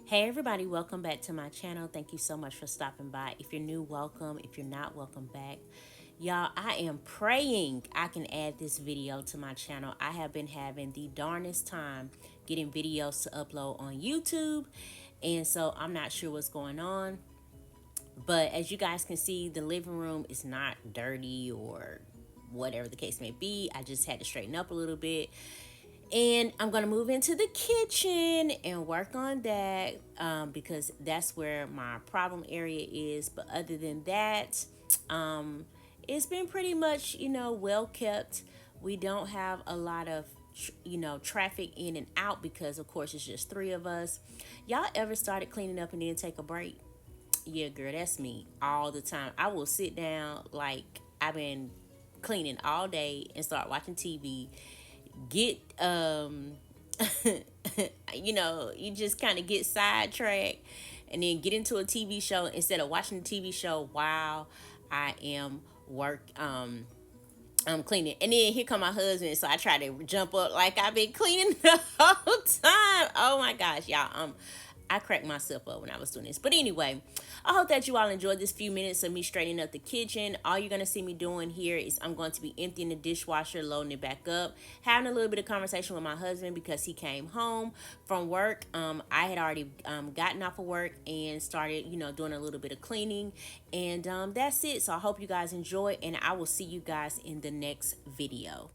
Hey everybody, welcome back to my channel. Thank you so much for stopping by. If you're new, welcome. If you're not, welcome back. Y'all, I am praying I can add this video to my channel. I have been having the darnest time getting videos to upload on YouTube, and so I'm not sure what's going on. But as you guys can see, the living room is not dirty or whatever the case may be. I just had to straighten up a little bit, and I'm gonna move into the kitchen and work on that because that's where my problem area is. But other than that, um, it's been pretty much, well kept. We don't have a lot of traffic in and out because of course it's just three of us. Y'all ever started cleaning up and then take a break? Yeah, girl, that's me all the time. I will sit down like I've been cleaning all day and start watching TV, get you just kind of get sidetracked and then get into a TV show instead of watching the TV show while I am I'm cleaning. And then here come my husband, so I try to jump up like I've been cleaning the whole time. Oh my gosh, y'all. I cracked myself up when I was doing this. But anyway, I hope that you all enjoyed this few minutes of me straightening up the kitchen. All you're going to see me doing here is I'm going to be emptying the dishwasher, loading it back up, having a little bit of conversation with my husband because he came home from work. I had already gotten off of work and started, doing a little bit of cleaning. And that's it. So I hope you guys enjoy, and I will see you guys in the next video.